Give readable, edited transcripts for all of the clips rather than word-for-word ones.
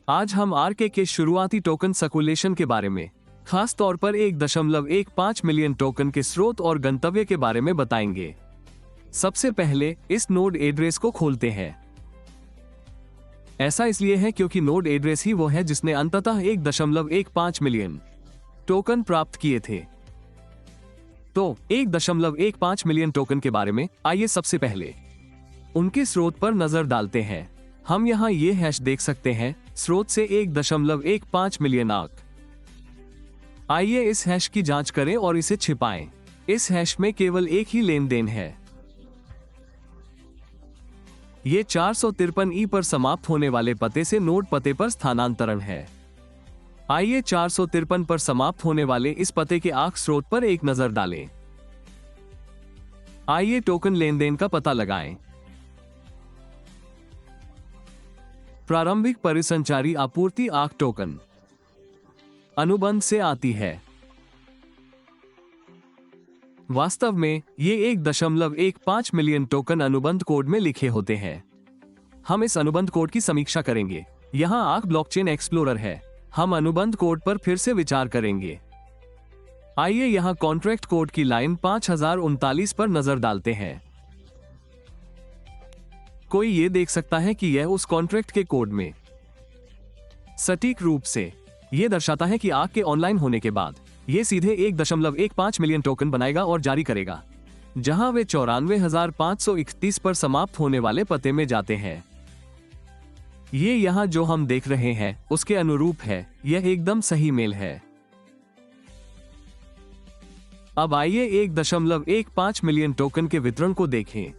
आज हम आरके के शुरुआती टोकन सर्कुलेशन के बारे में, खास तौर पर 1.15 मिलियन टोकन के स्रोत और गंतव्य के बारे में बताएंगे। सबसे पहले इस नोड एड्रेस को खोलते हैं। ऐसा इसलिए है क्योंकि नोड एड्रेस ही वो है जिसने अंततः 1.15 मिलियन टोकन प्राप्त किए थे। तो 1.15 मिलियन टोकन के बारे में आइए सबसे पहले उनके स्रोत पर नजर डालते हैं। हम यहां ये हैश देख सकते हैं, स्रोत से 1.15 मिलियन आर्क। आइए इस हैश की जांच करें और इसे छिपाएं। इस हैश में केवल एक ही लेन देन है। ये 453 पर समाप्त होने वाले पते से नोड पते पर स्थानांतरण है। आइए 453 पर समाप्त होने वाले इस पते के आर्क स्रोत पर एक नजर डालें। आइए टोकन लेनदेन का पता लगाएं। प्रारंभिक परिसंचारी आपूर्ति आर्क टोकन अनुबंध से आती है। वास्तव में ये 1.15 मिलियन टोकन अनुबंध कोड में लिखे होते हैं। हम इस अनुबंध कोड की समीक्षा करेंगे। यहां आर्क ब्लॉकचेन एक्सप्लोरर है। हम अनुबंध कोड पर फिर से विचार करेंगे। आइए यहां कॉन्ट्रैक्ट कोड की लाइन 5039 पर नजर डालते हैं। कोई ये देख सकता है कि यह उस कॉन्ट्रैक्ट के कोड में सटीक रूप से यह दर्शाता है कि आर्क के ऑनलाइन होने के बाद यह सीधे 1.15 मिलियन टोकन बनाएगा और जारी करेगा, जहां वे 94,531 पर समाप्त होने वाले पते में जाते हैं। ये यहां जो हम देख रहे हैं उसके अनुरूप है। यह एकदम सही मेल है। अब आइए 1.15 मिलियन टोकन के वितरण को देखें।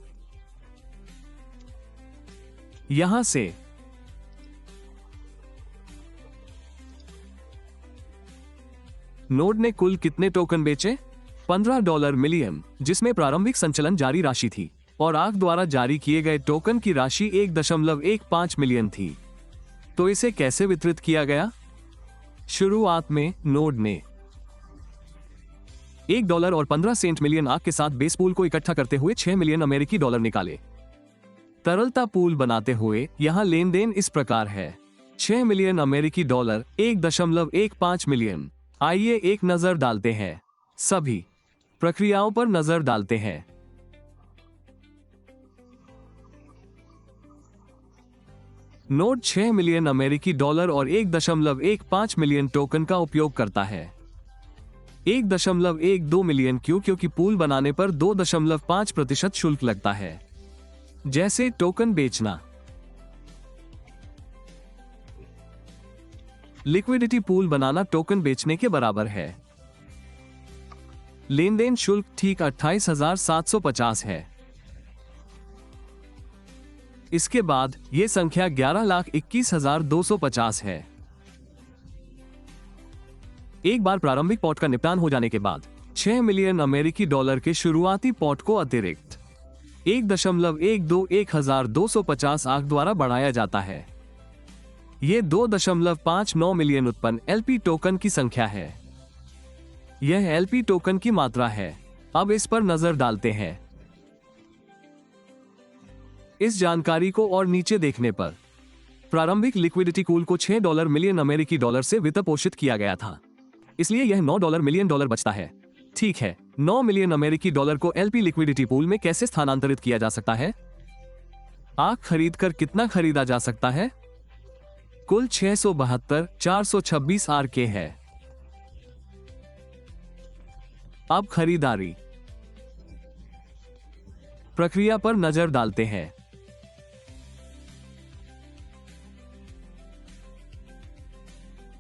यहां से नोड ने कुल कितने टोकन बेचे? $15 मिलियन, जिसमें प्रारंभिक संचलन जारी राशि थी, और आर्क द्वारा जारी किए गए टोकन की राशि 1.15 मिलियन थी। तो इसे कैसे वितरित किया गया? शुरुआत में नोड ने $1 और 15 सेंट मिलियन आर्क के साथ बेस पूल को इकट्ठा करते हुए 6 मिलियन अमेरिकी डॉलर निकाले। तरलता पूल बनाते हुए यहां लेन देन इस प्रकार है: 6 मिलियन अमेरिकी डॉलर, 1.15 मिलियन। आइए एक नजर डालते हैं। सभी प्रक्रियाओं पर नजर डालते हैं। नोड 6 मिलियन अमेरिकी डॉलर और 1.15 मिलियन टोकन का उपयोग करता है। 1.12 मिलियन क्योंकि पूल बनाने पर 2.5% शुल्क लगता है, जैसे टोकन बेचना। लिक्विडिटी पूल बनाना टोकन बेचने के बराबर है। लेन देन शुल्क ठीक 28,750 है। इसके बाद यह संख्या 11,21,250 है। एक बार प्रारंभिक पॉट का निपटान हो जाने के बाद 6 मिलियन अमेरिकी डॉलर के शुरुआती पॉट को अतिरिक्त 1.12,250 आर्क द्वारा बढ़ाया जाता है। यह 2.59 मिलियन उत्पन्न एलपी टोकन की संख्या है। यह एलपी टोकन की मात्रा है। अब इस पर नजर डालते हैं। इस जानकारी को और नीचे देखने पर प्रारंभिक लिक्विडिटी पूल को $6 मिलियन अमेरिकी डॉलर से वित्त पोषित किया गया था, इसलिए यह $9 मिलियन डॉलर बचता है। ठीक है, 9 मिलियन अमेरिकी डॉलर को एलपी लिक्विडिटी पूल में कैसे स्थानांतरित किया जा सकता है? आर्क खरीद कर कितना खरीदा जा सकता है? कुल 672,426 आरके है। अब खरीदारी प्रक्रिया पर नजर डालते हैं।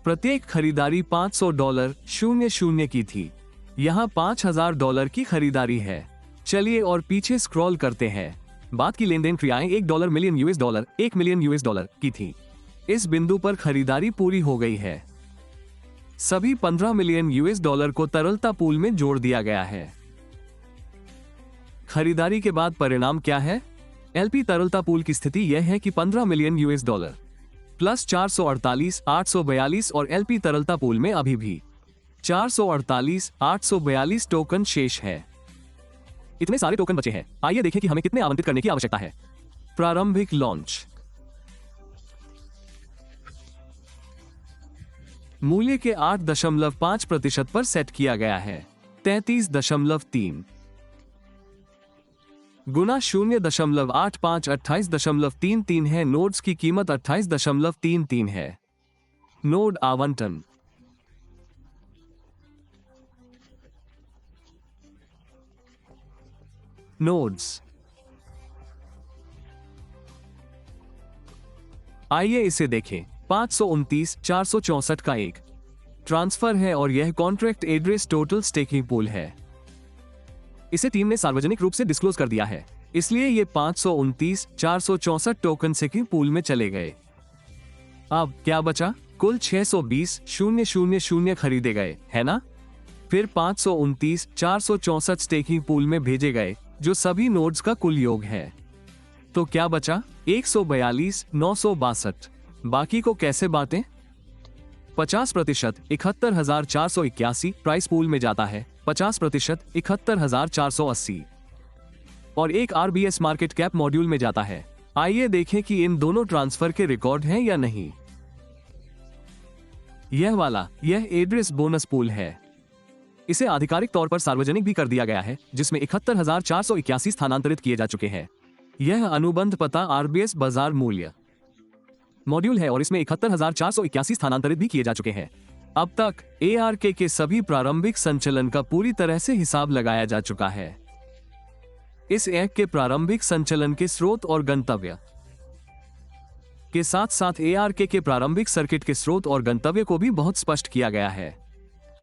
प्रत्येक खरीदारी $500 की थी। यहां $5,000 की खरीदारी है। चलिए और पीछे स्क्रॉल करते हैं। बाद की लेनदेन क्रियाएं $1 मिलियन $1 मिलियन की थी। इस बिंदु पर खरीदारी पूरी हो गई है। सभी $15 मिलियन को तरलता पूल में जोड़ दिया गया है। खरीदारी के बाद परिणाम क्या है? एलपी तरलता पूल की स्थिति यह है कि $15 मिलियन प्लस 448,842 और एलपी तरलता पूल में अभी भी 448,842 टोकन शेष है। इतने सारे टोकन बचे हैं। आइए देखें कि हमें कितने आवंटित करने की आवश्यकता है। प्रारंभिक लॉन्च मूल्य के 8.5% पर सेट किया गया है। 33.3 गुना 0.85 28.33 है। नोड्स की कीमत 28.33 है। नोड आवंटन। नोड्स। आइए इसे देखें। 529 464 का एक ट्रांसफर है और यह contract address total staking pool है। इसे टीम ने सार्वजनिक रूप से डिस्क्लोज कर दिया है, इसलिए ये 529 464 टोकन स्टेकिंग पूल में चले गए। अब क्या बचा? कुल 620,000 खरीदे गए, है ना? फिर 529 464 स्टेकिंग पूल में भेजे गए, जो सभी नोड्स का कुल योग है। तो क्या बचा? 142,962। बाकी को कैसे बांटें? 50% 71,481 प्राइस पूल में जाता है, 50% 71,480 और एक RBS मार्केट कैप मॉड्यूल में जाता है। आइए देखें कि इन दोनों ट्रांसफर के रिकॉर्ड हैं या नहीं। यह एड्रेस बोनस पूल है। इसे आधिकारिक तौर पर सार्वजनिक भी कर दिया गया है, जिसमें 71,481 स्थानांतरित किए जा चुके हैं। यह अनुबंध पता RBS बाजार मूल्य मॉड्यूल है और इसमें 71,481 स्थानांतरित भी किए जा चुके हैं। अब तक ARK के सभी प्रारंभिक संचलन का पूरी तरह से हिसाब लगाया जा चुका है। इस एक के प्रारंभिक संचलन के स्रोत और गंतव्य के साथ साथ ARK के प्रारंभिक सर्किट के स्रोत और गंतव्य को भी बहुत स्पष्ट किया गया है।